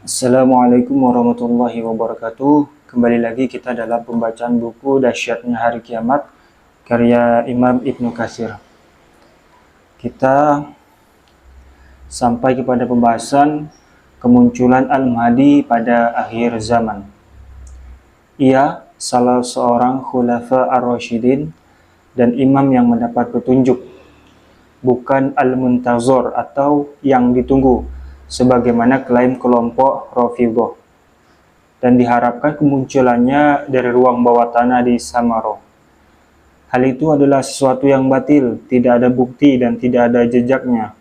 Assalamualaikum warahmatullahi wabarakatuh. Kembali lagi kita dalam pembacaan buku Dahsyatnya Hari Kiamat karya Imam Ibnu Katsir. Kita sampai kepada pembahasan kemunculan Al-Mahdi pada akhir zaman. Ia salah seorang khulafa ar-rasyidin dan imam yang mendapat petunjuk, bukan Al-Muntazor atau yang ditunggu sebagaimana klaim kelompok Rafidhah, dan diharapkan kemunculannya dari ruang bawah tanah di Samaro. Hal itu adalah sesuatu yang batil, tidak ada bukti dan tidak ada jejaknya.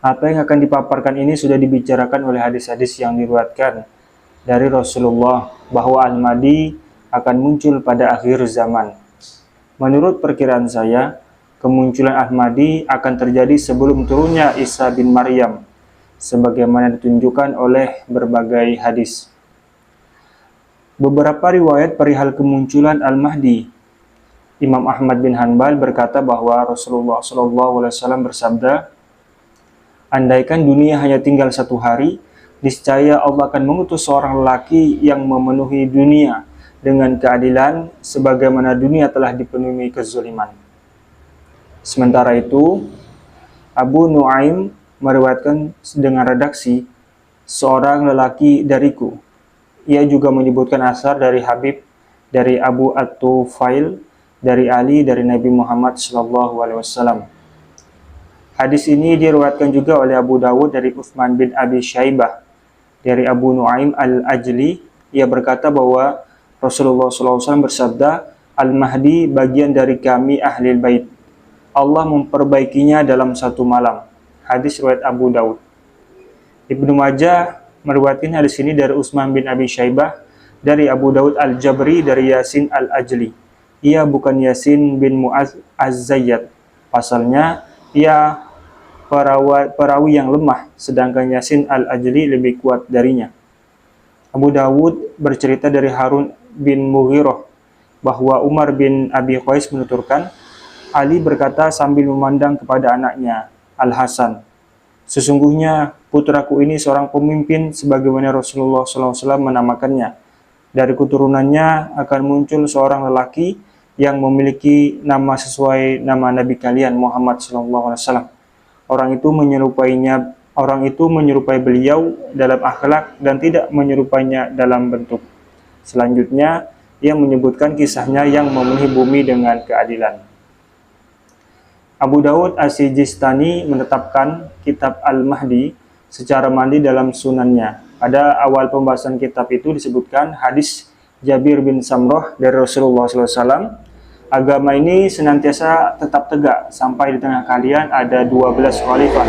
Apa yang akan dipaparkan ini sudah dibicarakan oleh hadis-hadis yang diriwayatkan dari Rasulullah bahwa Al-Mahdi akan muncul pada akhir zaman. Menurut perkiraan saya, kemunculan Al-Mahdi akan terjadi sebelum turunnya Isa bin Maryam, sebagaimana ditunjukkan oleh berbagai hadis. Beberapa riwayat perihal kemunculan Al-Mahdi. Imam Ahmad bin Hanbal berkata bahwa Rasulullah SAW bersabda, "Andaikan dunia hanya tinggal 1 hari, niscaya Allah akan mengutus seorang lelaki yang memenuhi dunia dengan keadilan, sebagaimana dunia telah dipenuhi kezaliman." Sementara itu, Abu Nuaim meriwayatkan dengan redaksi, "Seorang lelaki dariku." Ia juga menyebutkan asar dari Habib, dari Abu At-Tufail, dari Ali, dari Nabi Muhammad SAW. Hadis ini diriwayatkan juga oleh Abu Dawud dari Utsman bin Abi Syaibah, dari Abu Nuaim Al-Ajli. Ia berkata bahwa Rasulullah SAW bersabda, "Al-Mahdi bagian dari kami Ahlil Bait. Allah memperbaikinya dalam 1 malam." Hadis riwayat Abu Daud. Ibnu Majah meriwayatkan hadis ini dari Utsman bin Abi Syaibah, dari Abu Daud Al-Jabri, dari Yasin Al-Ajli. Ia bukan Yasin bin Mu'az Az-Zayyad. Pasalnya, ia perawi yang lemah, sedangkan Yasin Al-Ajli lebih kuat darinya. Abu Dawud bercerita dari Harun bin Mughirah bahwa Umar bin Abi Qais menuturkan, Ali berkata sambil memandang kepada anaknya, Al-Hasan, "Sesungguhnya putraku ini seorang pemimpin sebagaimana Rasulullah SAW menamakannya. Dari keturunannya akan muncul seorang lelaki yang memiliki nama sesuai nama Nabi kalian Muhammad SAW. Orang itu menyerupai beliau dalam akhlak dan tidak menyerupainya dalam bentuk." Selanjutnya, ia menyebutkan kisahnya yang memenuhi bumi dengan keadilan. Abu Dawud As-Sijistani menetapkan kitab Al-Mahdi secara mandi dalam sunannya. Pada awal pembahasan kitab itu disebutkan hadis Jabir bin Samroh dari Rasulullah SAW, "Agama ini senantiasa tetap tegak sampai di tengah kalian ada 12 khalifah.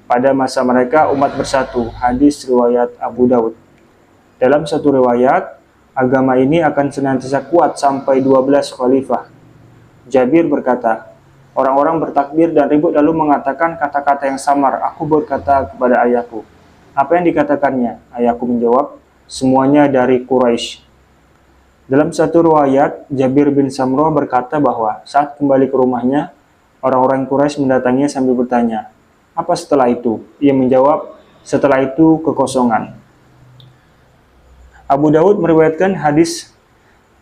Pada masa mereka umat bersatu." Hadis riwayat Abu Dawud. Dalam satu riwayat, agama ini akan senantiasa kuat sampai 12 khalifah. Jabir berkata, "Orang-orang bertakbir dan ribut lalu mengatakan kata-kata yang samar. Aku berkata kepada ayahku, 'Apa yang dikatakannya?' Ayahku menjawab, 'Semuanya dari Quraisy.'" Dalam satu riwayat, Jabir bin Samroh berkata bahwa saat kembali ke rumahnya, orang-orang Quraisy mendatanginya sambil bertanya, "Apa setelah itu?" Ia menjawab, "Setelah itu kekosongan." Abu Daud meriwayatkan hadis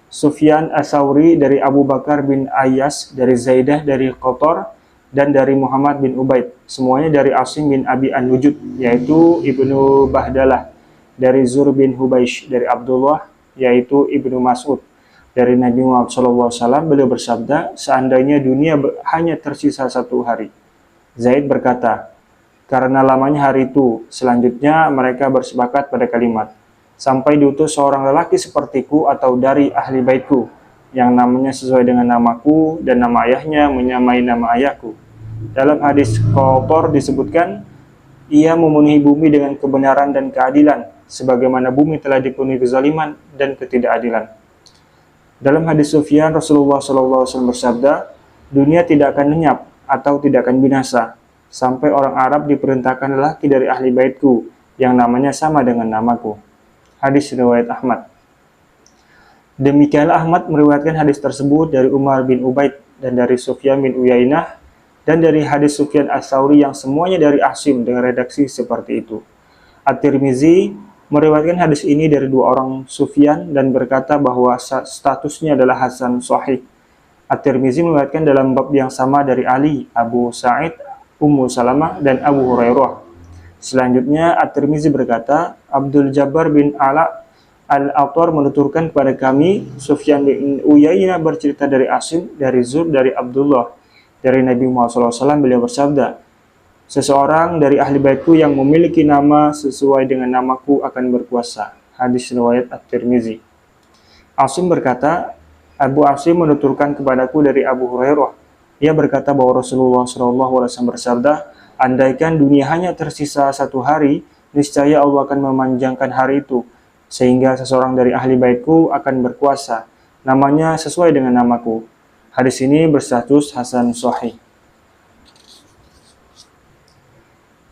Sufyan As-Sauri dari Abu Bakar bin Ayyas, dari Zaidah, dari Qatar, dan dari Muhammad bin Ubaid. Semuanya dari Asim bin Abi An-Nujud, yaitu Ibnu Bahdalah, dari Zur bin Hubaish, dari Abdullah, yaitu Ibnu Mas'ud, dari Nabi Muhammad SAW. Beliau bersabda, "Seandainya dunia hanya tersisa 1 hari." Zaid berkata, "Karena lamanya hari itu." Selanjutnya mereka bersepakat pada kalimat, "Sampai diutus seorang lelaki sepertiku atau dari ahli baitku, yang namanya sesuai dengan namaku dan nama ayahnya menyamai nama ayahku." Dalam hadis Qatar disebutkan, ia memenuhi bumi dengan kebenaran dan keadilan, sebagaimana bumi telah dipenuhi kezaliman dan ketidakadilan. Dalam hadis Sufyan, Rasulullah SAW bersabda, "Dunia tidak akan lenyap atau tidak akan binasa, sampai orang Arab diperintahkan lelaki dari ahli baitku, yang namanya sama dengan namaku." Hadis riwayat Ahmad. Demikianlah Ahmad meriwayatkan hadis tersebut dari Umar bin Ubaid dan dari Sufyan bin Uyainah dan dari hadis Sufyan Ats-Tsauri yang semuanya dari Asim dengan redaksi seperti itu. At-Tirmizi meriwayatkan hadis ini dari dua orang Sufyan dan berkata bahwa statusnya adalah hasan sahih. At-Tirmizi meriwayatkan dalam bab yang sama dari Ali, Abu Sa'id, Ummu Salamah, dan Abu Hurairah. Selanjutnya At-Tirmizi berkata, Abdul Jabbar bin Ala Al-Attar menuturkan kepada kami, Sufyan bin Uyainah bercerita dari Asim, dari Zur, dari Abdullah, dari Nabi Muhammad SAW. Beliau bersabda, seseorang dari ahli baitku yang memiliki nama sesuai dengan namaku akan berkuasa. Hadis riwayat At-Tirmizi. Asim berkata, Abu Asim menuturkan kepadaku dari Abu Hurairah. Ia berkata bahwa Rasulullah SAW bersabda, andaikan dunia hanya tersisa satu hari, niscaya Allah akan memanjangkan hari itu, sehingga seseorang dari ahli baitku akan berkuasa, namanya sesuai dengan namaku. Hadis ini berstatus hasan sahih.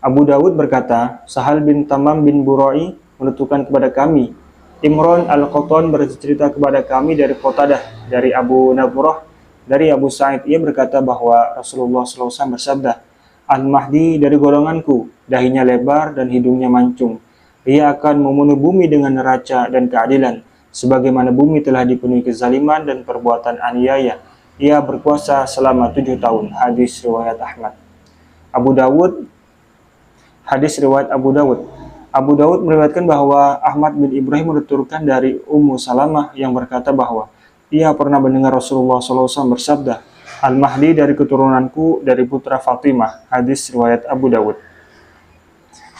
Abu Dawud berkata, Sahal bin Tamam bin Burai menuturkan kepada kami, Imran Al-Qattan bercerita kepada kami dari Qatadah, dari Abu Nabrah, dari Abu Sa'id. Ia berkata bahwa Rasulullah SAW bersabda, Al-Mahdi dari golonganku, dahinya lebar dan hidungnya mancung. Ia akan memenuhi bumi dengan neraca dan keadilan, sebagaimana bumi telah dipenuhi kezaliman dan perbuatan aniaya. Ia berkuasa selama 7 tahun. Hadis riwayat Ahmad. Hadis riwayat Abu Dawud. Abu Dawud meriwayatkan bahwa Ahmad bin Ibrahim menuturkan dari Ummu Salamah yang berkata bahwa ia pernah mendengar Rasulullah SAW bersabda, Al-Mahdi dari keturunanku dari putra Fatimah. Hadis riwayat Abu Dawud.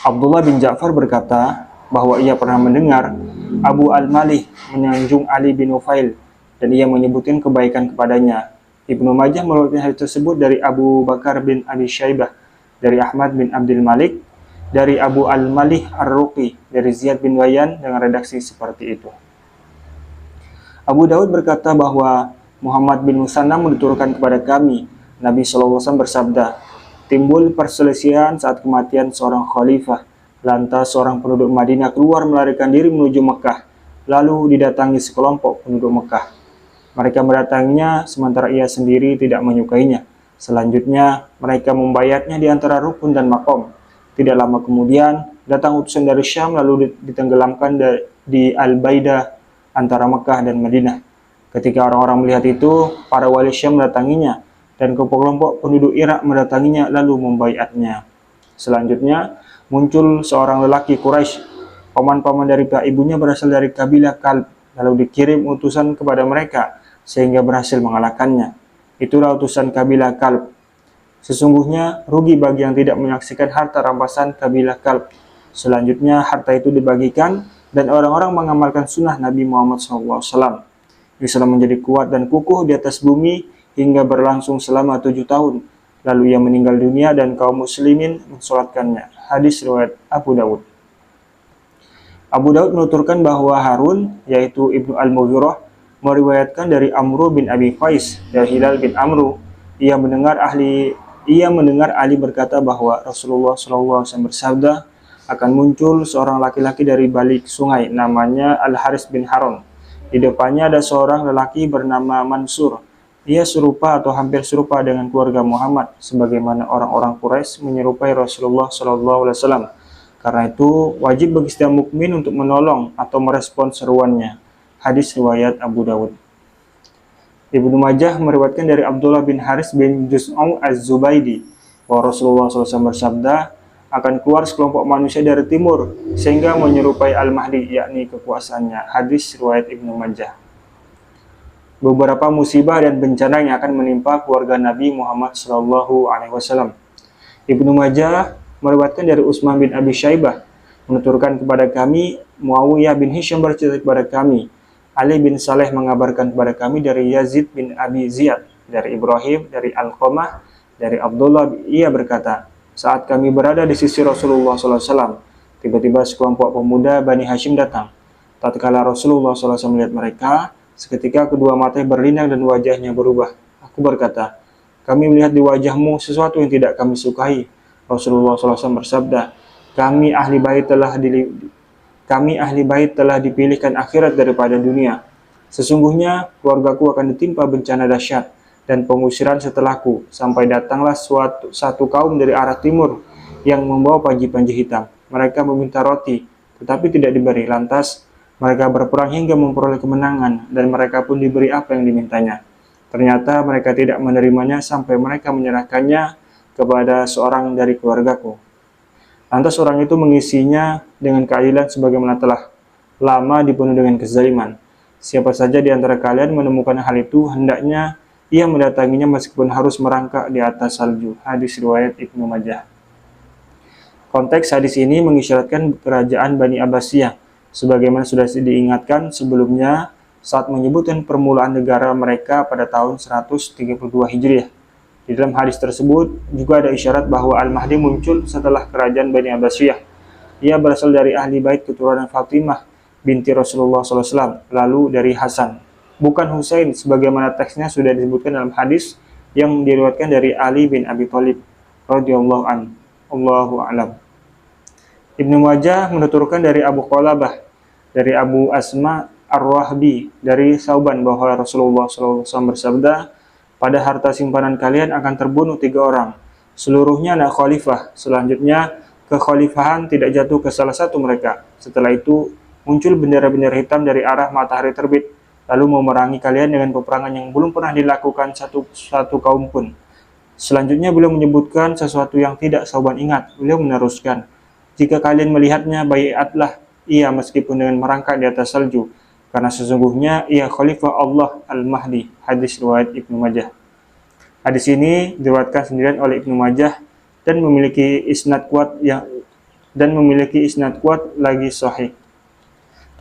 Abdullah bin Ja'far berkata bahwa ia pernah mendengar Abu Al-Malih menyanjung Ali bin Nufail dan ia menyebutkan kebaikan kepadanya. Ibnu Majah meriwayatkan hal tersebut dari Abu Bakar bin Abi Syaibah, dari Ahmad bin Abdul Malik, dari Abu Al-Malih Ar-Ruqi, dari Ziyad bin Wayan dengan redaksi seperti itu. Abu Daud berkata bahwa Muhammad bin Musanna menuturkan kepada kami, Nabi SAW bersabda, timbul perselisihan saat kematian seorang khalifah. Lantas seorang penduduk Madinah keluar melarikan diri menuju Mekah. Lalu didatangi sekelompok penduduk Mekah. Mereka mendatanginya sementara ia sendiri tidak menyukainya. Selanjutnya mereka membayatnya di antara rukun dan makom. Tidak lama kemudian datang utusan dari Syam lalu ditenggelamkan di Al-Baidah antara Mekah dan Madinah. Ketika orang-orang melihat itu, para wali Syam mendatanginya dan kelompok penduduk Irak mendatanginya lalu membayatnya. Selanjutnya muncul seorang lelaki Quraisy, paman-paman dari pihak ibunya berasal dari kabilah Kalb, lalu dikirim utusan kepada mereka sehingga berhasil mengalahkannya. Itulah utusan kabilah Kalb. Sesungguhnya rugi bagi yang tidak menyaksikan harta rampasan kabilah Kalb. Selanjutnya harta itu dibagikan dan orang-orang mengamalkan sunnah Nabi Muhammad SAW. Islam menjadi kuat dan kukuh di atas bumi hingga berlangsung selama 7 tahun. Lalu ia meninggal dunia dan kaum muslimin mensolatkannya. Hadis riwayat Abu Dawud. Abu Dawud menuturkan bahwa Harun, yaitu Ibnu Al-Mughirah, meriwayatkan dari Amru bin Abi Qais dari Hilal bin Amru. Ia mendengar Ali berkata bahwa Rasulullah SAW bersabda, akan muncul seorang laki-laki dari balik sungai, namanya Al-Haris bin Harun. Di depannya ada seorang lelaki bernama Mansur. Ia serupa atau hampir serupa dengan keluarga Muhammad, sebagaimana orang-orang Quraisy menyerupai Rasulullah SAW. Karena itu, wajib bagi setiap mukmin untuk menolong atau merespon seruannya. Hadis riwayat Abu Dawud. Ibnu Majah meriwayatkan dari Abdullah bin Haris bin Jus'u Az-Zubaidi bahwa Rasulullah SAW bersabda, akan keluar sekelompok manusia dari timur sehingga menyerupai Al-Mahdi, yakni kekuasaannya. Hadis riwayat Ibnu Majah. Beberapa musibah dan bencana yang akan menimpa keluarga Nabi Muhammad SAW. Ibnu Majah meriwayatkan dari Utsman bin Abi Syaibah menuturkan kepada kami, Muawiyah bin Hisham bercerita kepada kami, Ali bin Saleh mengabarkan kepada kami dari Yazid bin Abi Ziyad, dari Ibrahim, dari Al-Qamah, dari Abdullah. Ia berkata, saat kami berada di sisi Rasulullah SAW, tiba-tiba sekelompok pemuda Bani Hashim datang. Tatkala Rasulullah SAW melihat mereka, seketika kedua matanya berlinang dan wajahnya berubah. Aku berkata, kami melihat di wajahmu sesuatu yang tidak kami sukai. Rasulullah SAW bersabda, kami ahli bait telah dipilihkan akhirat daripada dunia. Sesungguhnya keluargaku akan ditimpa bencana dahsyat. dan pengusiran setelahku, sampai datanglah satu kaum dari arah timur yang membawa panji-panji hitam. Mereka meminta roti, tetapi tidak diberi. Lantas mereka berperang hingga memperoleh kemenangan, dan mereka pun diberi apa yang dimintanya. Ternyata mereka tidak menerimanya sampai mereka menyerahkannya kepada seorang dari keluargaku. Lantas orang itu mengisinya dengan keadilan sebagaimana telah lama dipenuhi dengan kezaliman. Siapa saja di antara kalian menemukan hal itu, hendaknya ia mendatanginya meskipun harus merangkak di atas salju. Hadis riwayat Ibnu Majah. Konteks hadis ini mengisyaratkan kerajaan Bani Abbasiyah, sebagaimana sudah diingatkan sebelumnya saat menyebutkan permulaan negara mereka pada tahun 132 Hijriah. Di dalam hadis tersebut juga ada isyarat bahwa Al-Mahdi muncul setelah kerajaan Bani Abbasiyah. Ia berasal dari ahli bait keturunan Fatimah binti Rasulullah SAW, lalu dari Hasan, bukan Husain sebagaimana teksnya sudah disebutkan dalam hadis yang diriwayatkan dari Ali bin Abi Thalib radhiyallahu anhu. Allahu a'lam. Ibnu Majah menuturkan dari Abu Qalabah, dari Abu Asma Ar-Rahbi, dari Sauban bahwa Rasulullah SAW bersabda, pada harta simpanan kalian akan terbunuh 3 orang, seluruhnya anak khalifah. Selanjutnya kekhalifahan tidak jatuh ke salah satu mereka. Setelah itu muncul bendera-bendera hitam dari arah matahari terbit, lalu memerangi kalian dengan peperangan yang belum pernah dilakukan satu kaum pun. Selanjutnya beliau menyebutkan sesuatu yang tidak Sauban ingat. Beliau meneruskan, jika kalian melihatnya, baiatlah ia meskipun dengan merangkak di atas salju, karena sesungguhnya ia khalifah Allah Al-Mahdi. Hadis riwayat Ibnu Majah. Hadis ini diriwayatkan sendirian oleh Ibnu Majah dan memiliki isnad kuat lagi sahih.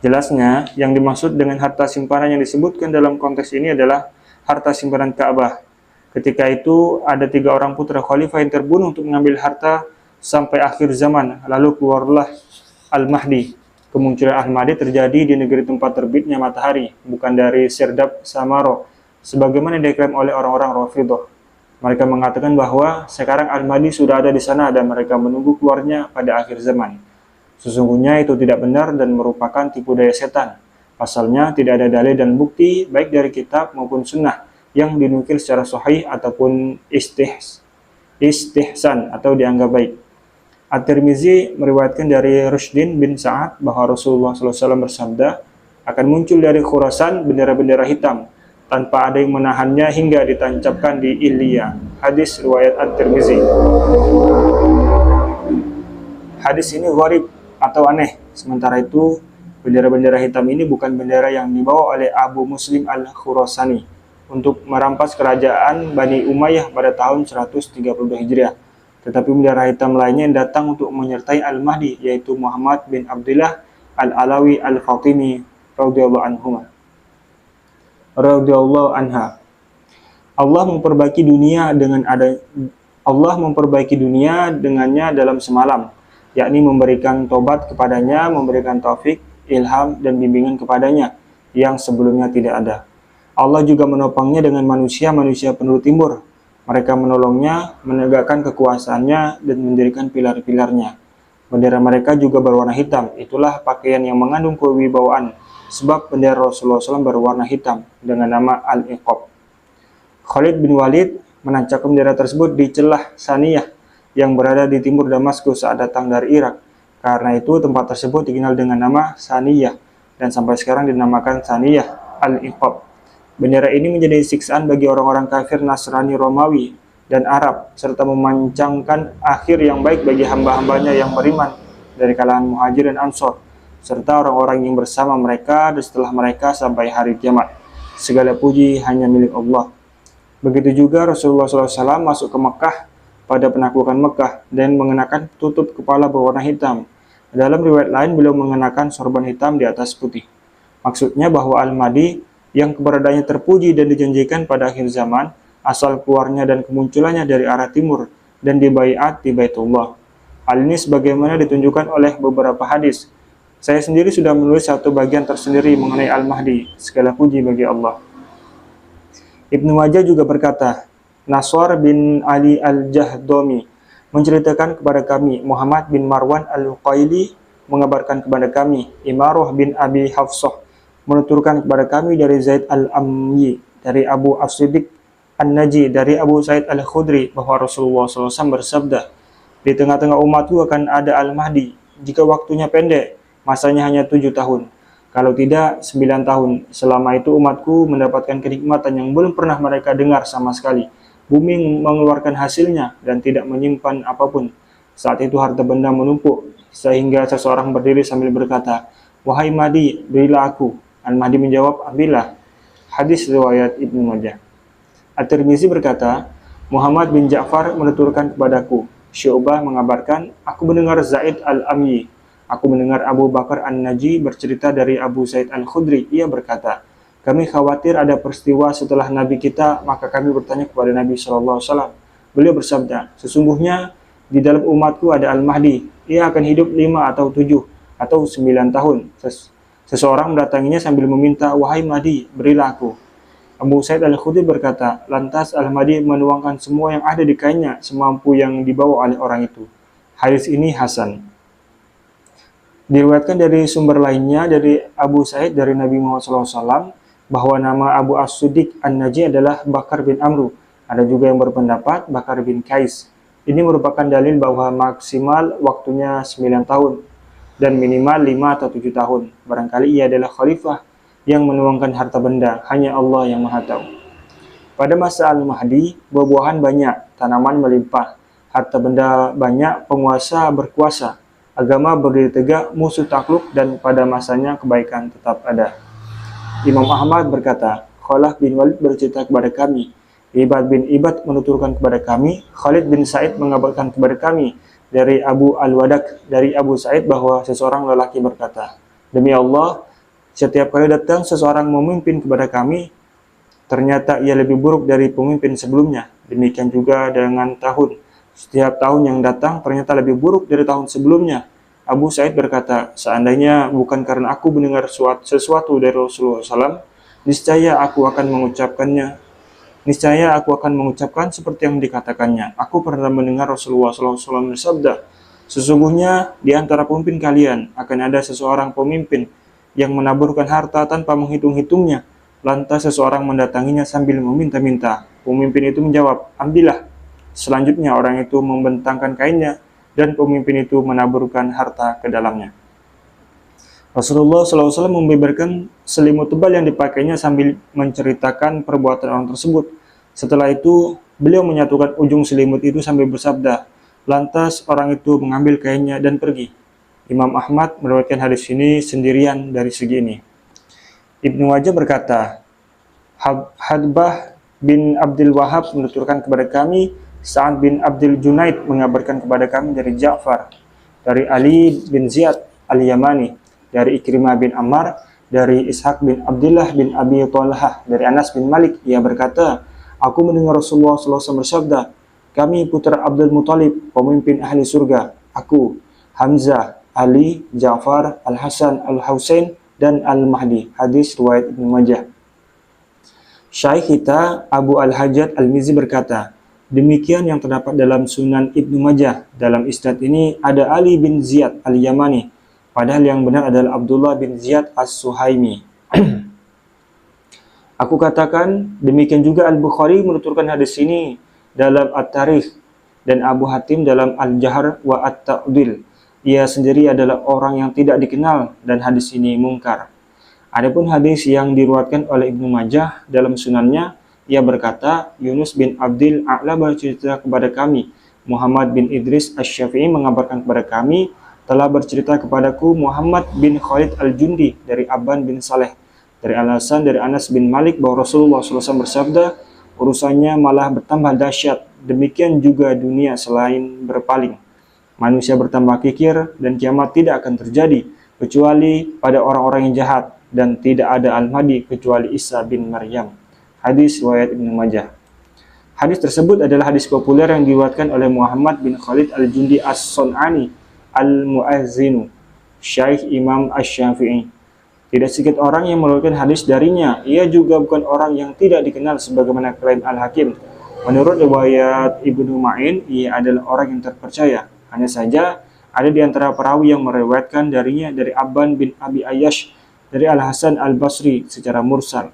Jelasnya, yang dimaksud dengan harta simpanan yang disebutkan dalam konteks ini adalah harta simpanan Ka'bah. Ketika itu ada 3 orang putra khalifah yang terbunuh untuk mengambil harta sampai akhir zaman. Lalu keluarlah Al-Mahdi. Kemunculan Al-Mahdi terjadi di negeri tempat terbitnya matahari, bukan dari Sirdab Samaro, sebagaimana diklaim oleh orang-orang Rafidhah. Mereka mengatakan bahwa sekarang Al-Mahdi sudah ada di sana dan mereka menunggu keluarnya pada akhir zaman. Sesungguhnya itu tidak benar dan merupakan tipu daya setan. Pasalnya tidak ada dalil dan bukti baik dari kitab maupun sunnah yang dinukil secara sahih ataupun istihsan atau dianggap baik. At-Tirmizi meriwayatkan dari Rushdin bin Sa'ad bahwa Rasulullah SAW bersabda, akan muncul dari Khurasan bendera-bendera hitam tanpa ada yang menahannya hingga ditancapkan di Ilya. Hadis riwayat At-Tirmizi. Hadis ini gharib atau aneh. Sementara itu, bendera-bendera hitam ini bukan bendera yang dibawa oleh Abu Muslim Al-Khurasani untuk merampas kerajaan Bani Umayyah pada tahun 132 Hijriah. Tetapi bendera hitam lainnya yang datang untuk menyertai Al-Mahdi, yaitu Muhammad bin Abdullah Al-Alawi Al-Fatimi radhiyallahu anha. Allah memperbaiki dunia dengannya dalam semalam, yakni memberikan tobat kepadanya, memberikan taufik, ilham, dan bimbingan kepadanya yang sebelumnya tidak ada. Allah juga menopangnya dengan manusia-manusia penduduk timur. Mereka menolongnya, menegakkan kekuasaannya, dan mendirikan pilar-pilarnya. Bendera mereka juga berwarna hitam. Itulah pakaian yang mengandung kewibawaan, sebab bendera Rasulullah SAW berwarna hitam dengan nama Al-Iqab. Khalid bin Walid menancapkan bendera tersebut di celah Saniyah yang berada di timur Damaskus saat datang dari Irak. Karena itu tempat tersebut dikenal dengan nama Saniyah dan sampai sekarang dinamakan Saniyah Al-Iqab. Bendera ini menjadi siksaan bagi orang-orang kafir Nasrani Romawi dan Arab, serta memancangkan akhir yang baik bagi hamba-hambanya yang beriman dari kalangan Muhajir dan Ansor, serta orang-orang yang bersama mereka dan setelah mereka sampai hari kiamat. Segala puji hanya milik Allah. Begitu juga Rasulullah SAW masuk ke Mekah pada penaklukan Mekah dan mengenakan tutup kepala berwarna hitam. Dalam riwayat lain beliau mengenakan sorban hitam di atas putih. Maksudnya bahwa Al-Mahdi yang keberadaannya terpuji dan dijanjikan pada akhir zaman, asal keluarnya dan kemunculannya dari arah timur dan dibaiat di Baitullah. Hal ini sebagaimana ditunjukkan oleh beberapa hadis. Saya sendiri sudah menulis satu bagian tersendiri mengenai Al-Mahdi. Segala puji bagi Allah. Ibnu Majah juga berkata, Nasr bin Ali Al-Jahdomi menceritakan kepada kami, Muhammad bin Marwan Al-Uqaili mengabarkan kepada kami, Imarah bin Abi Hafsah menuturkan kepada kami dari Zaid Al-Amyi, dari Abu As-Siddiq An-Naji dari Abu Sa'id Al-Khudri bahwa Rasulullah SAW bersabda, di tengah-tengah umatku akan ada Al-Mahdi. Jika waktunya pendek, masanya hanya 7 tahun. Kalau tidak, 9 tahun. Selama itu umatku mendapatkan kenikmatan yang belum pernah mereka dengar sama sekali. Bumi mengeluarkan hasilnya dan tidak menyimpan apapun. Saat itu harta benda menumpuk, sehingga seseorang berdiri sambil berkata, "Wahai Mahdi, berilah aku." Al-Mahdi menjawab, "Ambillah." Hadis riwayat Ibnu Majah. At-Tirmizi berkata, Muhammad bin Ja'far menuturkan kepadaku. Syu'bah mengabarkan, aku mendengar Zaid al-Amyi. Aku mendengar Abu Bakar an-Naji bercerita dari Abu Sa'id al-Khudri. Ia berkata, kami khawatir ada peristiwa setelah Nabi kita, maka kami bertanya kepada Nabi SAW. Beliau bersabda, sesungguhnya di dalam umatku ada Al-Mahdi. Ia akan hidup 5 atau 7 atau 9 tahun. Seseorang mendatanginya sambil meminta, wahai Mahdi, berilah aku. Abu Sa'id al-Khudri berkata, lantas Al-Mahdi menuangkan semua yang ada di kainnya semampu yang dibawa oleh orang itu. Hadis ini hasan. Diriwayatkan dari sumber lainnya dari Abu Sa'id dari Nabi Muhammad SAW bahwa nama Abu As-Siddiq An-Naji adalah Bakar bin Amru. Ada juga yang berpendapat Bakar bin Qais. Ini merupakan dalil bahwa maksimal waktunya 9 tahun dan minimal 5 atau 7 tahun. Barangkali ia adalah khalifah yang menuangkan harta benda, hanya Allah yang Maha Tahu. Pada masa Al-Mahdi, buah-buahan banyak, tanaman melimpah, harta benda banyak, penguasa berkuasa, agama berdiri tegak, musuh takluk, dan pada masanya kebaikan tetap ada. Imam Ahmad berkata, Khalaf bin Walid bercerita kepada kami, Ibad bin Ibad menuturkan kepada kami, Khalid bin Sa'id mengabarkan kepada kami dari Abu Al-Wadak, dari Abu Sa'id bahwa seseorang lelaki berkata, demi Allah, setiap kali datang seseorang memimpin kepada kami, ternyata ia lebih buruk dari pemimpin sebelumnya. Demikian juga dengan tahun. Setiap tahun yang datang ternyata lebih buruk dari tahun sebelumnya. Abu Sa'id berkata, seandainya bukan karena aku mendengar sesuatu dari Rasulullah SAW, niscaya aku akan mengucapkan seperti yang dikatakannya. Aku pernah mendengar Rasulullah SAW bersabda, sesungguhnya di antara pemimpin kalian akan ada seseorang pemimpin yang menaburkan harta tanpa menghitung-hitungnya. Lantas seseorang mendatanginya sambil meminta-minta. Pemimpin itu menjawab, ambillah. Selanjutnya orang itu membentangkan kainnya dan pemimpin itu menaburkan harta ke dalamnya. Rasulullah SAW membeberkan selimut tebal yang dipakainya sambil menceritakan perbuatan orang tersebut. Setelah itu, beliau menyatukan ujung selimut itu sambil bersabda, lantas orang itu mengambil kainnya dan pergi. Imam Ahmad meriwayatkan hadis ini sendirian dari segi ini. Ibnu Majah berkata, Hadbah bin Abdul Wahab menuturkan kepada kami, Sa'ad bin Abdul Junaid mengabarkan kepada kami dari Ja'far, dari Ali bin Ziyad al-Yamani, dari Ikrimah bin Ammar, dari Ishaq bin Abdullah bin Abi Talhah, dari Anas bin Malik. Ia berkata, aku mendengar Rasulullah SAW bersabda, kami putra Abdul Muthalib, pemimpin ahli surga. Aku, Hamzah, Ali, Ja'far, Al-Hasan, Al-Husain, dan Al-Mahdi. Hadis riwayat Ibnu Majah. Syaikh kita Abu Al-Hajjaj Al-Mizzi berkata, demikian yang terdapat dalam Sunan Ibnu Majah. Dalam isnad ini ada Ali bin Ziyad Al-Yamani, padahal yang benar adalah Abdullah bin Ziyad As-Suhaimi. Aku katakan, demikian juga Al-Bukhari menuturkan hadis ini dalam At-Tarikh dan Abu Hatim dalam Al-Jahr wa At-Ta'dil. Ia sendiri adalah orang yang tidak dikenal dan hadis ini mungkar. Adapun hadis yang diriwayatkan oleh Ibnu Majah dalam sunannya, ia berkata, Yunus bin Abdil A'la bercerita kepada kami, Muhammad bin Idris Asy-Syafi'i mengabarkan kepada kami, telah bercerita kepadaku Muhammad bin Khalid Al-Jundi dari Abban bin Saleh, dari Al-Hasan dari Anas bin Malik bahwa Rasulullah SAW bersabda, urusannya malah bertambah dahsyat, demikian juga dunia selain berpaling. Manusia bertambah kikir dan kiamat tidak akan terjadi kecuali pada orang-orang yang jahat dan tidak ada Al-Mahdi kecuali Isa bin Maryam. Hadis riwayat Ibnu Majah. Hadis tersebut adalah hadis populer yang diriwayatkan oleh Muhammad bin Khalid Al-Jundi As-Sun'ani Al-Mu'azzinu, Syekh Imam Asy-Syafi'i. Tidak sedikit orang yang meriwayatkan hadis darinya. Ia juga bukan orang yang tidak dikenal sebagaimana klaim Al-Hakim. Menurut riwayat Ibnu Ma'in, ia adalah orang yang terpercaya. Hanya saja ada di antara perawi yang meriwayatkan darinya dari Abban bin Abi Ayyash dari Al-Hasan Al-Basri secara mursal.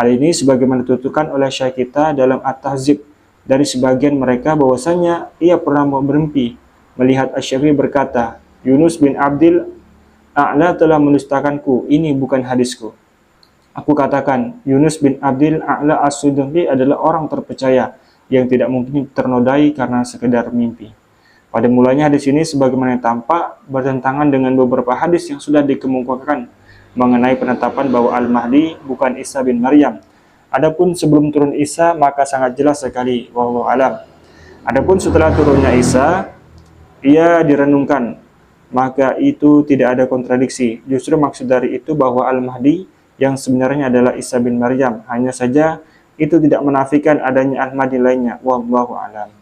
Hal ini sebagaimana dituturkan oleh Syekh kita dalam At-Tahzib dari sebagian mereka bahwasanya ia pernah bermimpi melihat Asy-Syafi'i berkata, Yunus bin Abdil A'la telah mendustakanku, ini bukan hadisku. Aku katakan, Yunus bin Abdil A'la As-Suddi adalah orang terpercaya yang tidak mungkin ternodai karena sekedar mimpi. Pada mulanya hadis ini sebagaimana tampak bertentangan dengan beberapa hadis yang sudah dikemukakan mengenai penetapan bahwa Al-Mahdi bukan Isa bin Maryam. Adapun sebelum turun Isa maka sangat jelas sekali, wallahu alam. Adapun setelah turunnya Isa, ia direnungkan, maka itu tidak ada kontradiksi. Justru maksud dari itu bahwa Al-Mahdi yang sebenarnya adalah Isa bin Maryam. Hanya saja itu tidak menafikan adanya Al-Mahdi lainnya. Wallahu alam.